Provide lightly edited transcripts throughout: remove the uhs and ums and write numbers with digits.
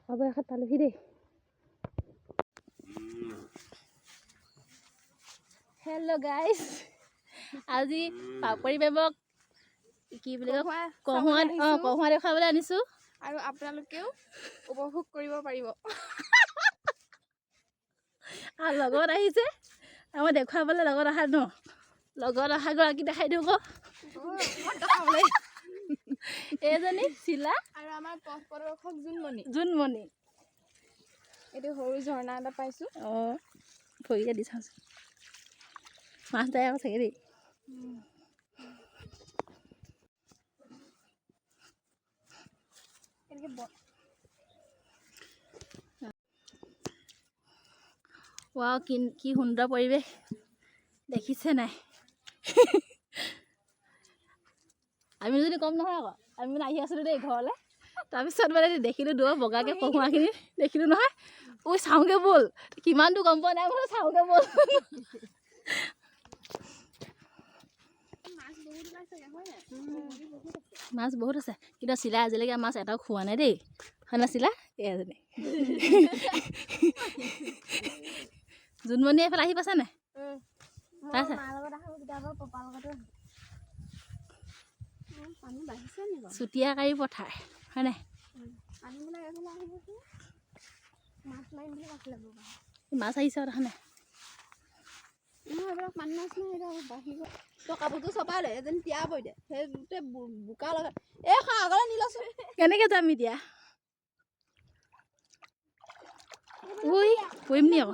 হ'ব এখন পালোহি দেই। হেল্ল' গাইজ, আজি পাপৰি বেবক কি বুলি কয় কহুৱা দেখুৱাবলৈ আনিছোঁ আৰু আপোনালোকেও উপভোগ কৰিব পাৰিব। আৰু লগত আহিছে আমাৰ দেখুৱাবলৈ, লগত অহা ন লগত অহা গৰাকী দেখাই দিওঁ আকৌ। এইজনী চিলা আৰু আমাৰ পথ প্ৰদৰ্শক জোনমণি। এইটো সৰু ঝৰ্ণা এটা পাইছোঁ। অঁ ভৰিকে দি চাওঁচোন, মাছ যায় আকৌ চাগে দেই। ৱাও, কি সুন্দৰ পৰিৱেশ দেখিছে নাই। আমি যদি কম নহয় আকৌ, আমি মানে আহি আছিলোঁ দেই ঘৰলৈ। তাৰপিছত মানে দেখিলোঁ দূৰৰ বগাকৈ কহুৱাখিনি দেখিলোঁ নহয়। ঐ চাওঁগৈ ব'ল, কিমান দূৰ গম পোৱা নাই বোলো, চাওঁগৈ ব'ল। মাছ বহুত আছে, কিন্তু চিলাই আজিলৈকে মাছ এটাও খোৱা নাই দেই, হয় না চিলা? এজনী জোনমণি এইফালে আহি পাইছা নাই? পাইছা? চুতীয়াকাৰী পথাৰ হয় নাই? মাছ আহিছে দেখা নাই? কাপোৰটো চপাই দে, এজনী তিয়া পৰি দে, সেই গোটেই বোকা লগা। এই আগলৈ নি লচোন। কেনেকৈ যাম এতিয়া? উই কৰিম নি আকৌ?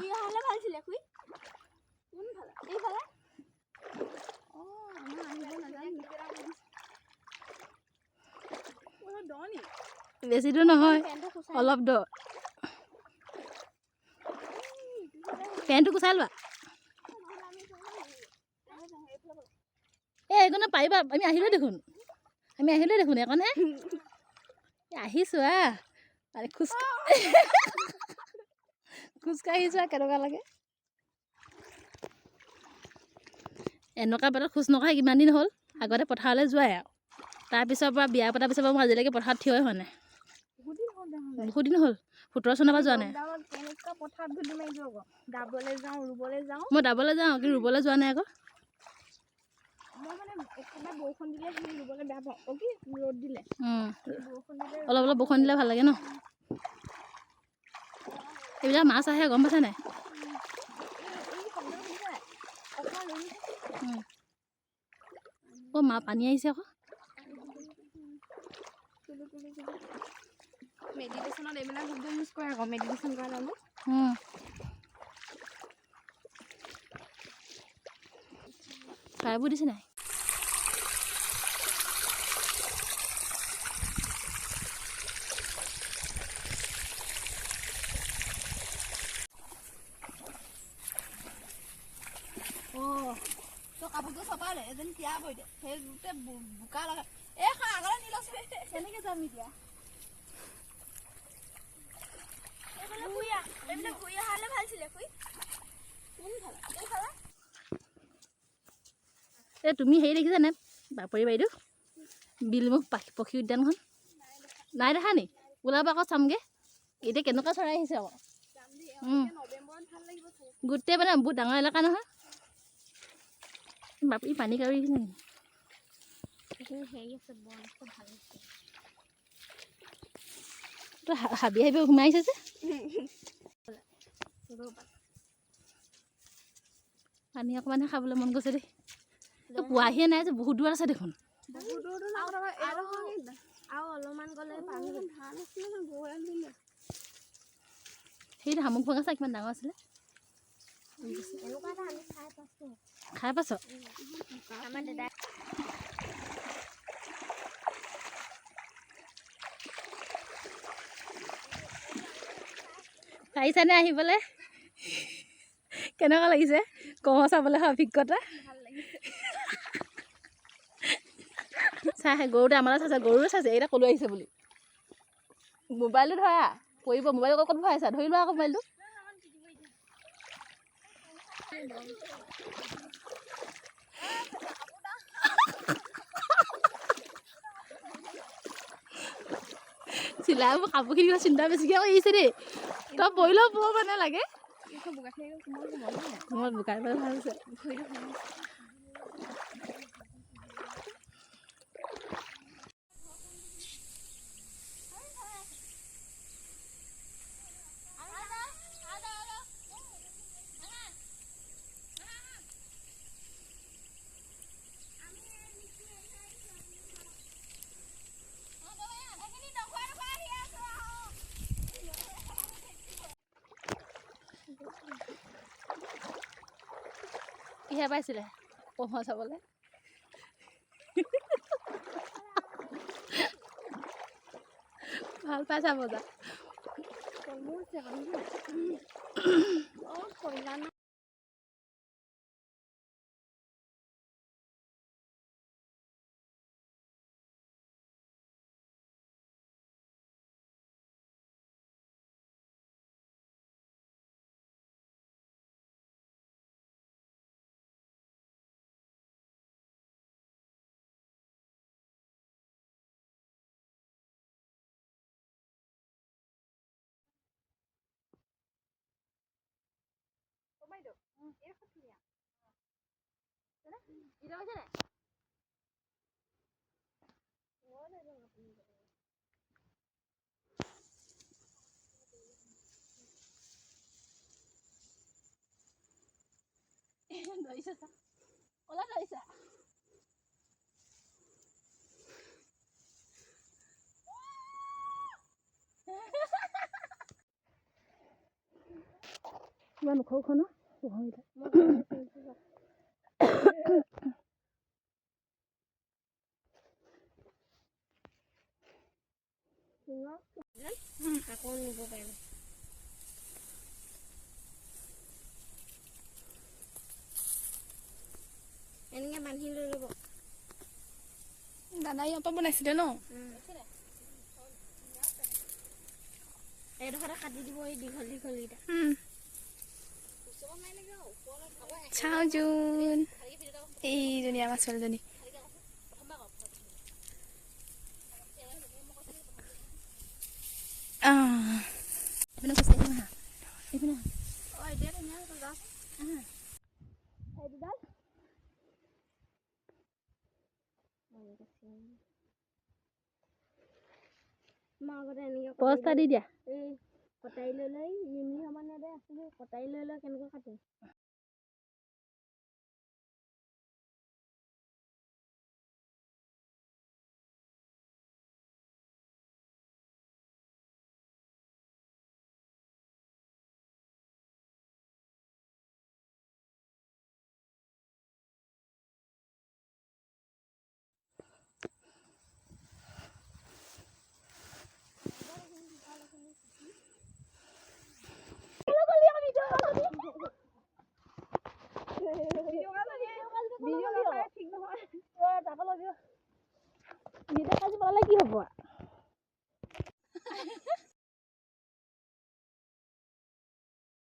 বেছি দূৰ নহয়, অলপ দ। পেণ্টটো গুচাই লোৱা। এই এইকণে পাৰিবা, আমি আহিলোঁ দেখোন এইকণহে আহিছোঁ। খোজকাঢ়িছোঁ আৰু কেনেকুৱা লাগে। এনেকুৱা বাটত খোজ নকঢ়া কিমান দিন হ'ল। আগতে পথাৰলৈ যোৱাই আৰু তাৰপিছৰ পৰা বিয়া পতাৰ পিছৰ পৰা মই আজিলৈকে পথাৰত থিয়ই হোৱা নাই। বহুত দিন হ'ল, 17 চনৰ পৰা যোৱা নাই। মই দাবলৈ যাওঁ, কিন্তু ৰুবলৈ যোৱা নাই আকৌ। অলপ অলপ বৰষুণ দিলে ভাল লাগে ন। এইবিলাক মাছ আহে গম পাইছা নাই? মা পানী আহিছে আকৌ। মেডিটেশ্যনত এইবিলাক শব্দ ইউজ কৰে আকৌ, মেডিটেশ্যন কৰা নামত। চৰাইবোৰ দিছে নাই? কাপোৰটো চপাই দে, এজনী তিয়া পৰি দে, সেই গোটেই বোকা লগা। এই আগলৈ নি লচোন। কেনেকৈ যাম এতিয়া? এই তুমি হেৰি দেখিছা নাই বাপৰি বাইদেউ? বিলমুখ পক্ষী উদ্যানখন নাই দেখা নি? ওলাবা আকৌ চামগৈ। এতিয়া কেনেকুৱা চৰাই আহিছে আকৌ। গোটেই মানে বহুত ডাঙৰ এলেকা নহয়। বাপৰি পানী কাউৰী দেখিছে নেকি? তই হাবি সোমাই আহিছে যে। পানী অকণমানহে খাবলৈ মন গৈছে দেই। পোৱাহিয়ে নাই যে, বহুত দূৰত আছে দেখোন। সেইটো শামুক ভঙা চা কিমান ডাঙৰ আছিলে। খাই পাইছ? পাৰিছানে আহিবলৈ? কেনেকুৱা লাগিছে কঁহ চাবলৈ অভিজ্ঞতা? চাই গৰুতে আমাৰ চাইছে, গৰুৱে চাইছে এইটা ক'লৈ আহিছে বুলি। মোবাইলটো ধৰা পৰিব, মোবাইলটো ক'ত ভৰাইছা? ধৰি লোৱা আকৌ মোবাইলটো। চিলাই মোৰ কাপোৰখিনি চিন্তা বেছিকৈ কৰিছে দেই তই পৰিলেও বৰ মানে লাগে মই বোকাই পেলাই ভাল হৈছে কিহে পাইছিলে পঢ়া চাবলৈ ভাল পাই চাব যা ধৰিছে চা ওলা ধৰিছে কিমান ওখখন আকৌ নিব পাৰিব এনেকৈ বান্ধি লৈ ল'ব দাদাই ইয়াৰ পৰা বনাইছিলে ন এইডোখৰতে কাটি দিব এই দীঘল দীঘলকেইটা চাওঁ জোন এইজনী আমাৰ ছোৱালীজনী পস্তা দি দিয়া এই কটাৰী লৈ লৈ ইমি সমানে আছিলে কটাৰী লৈ লৈ কেনেকৈ কাটিম কি হ'ব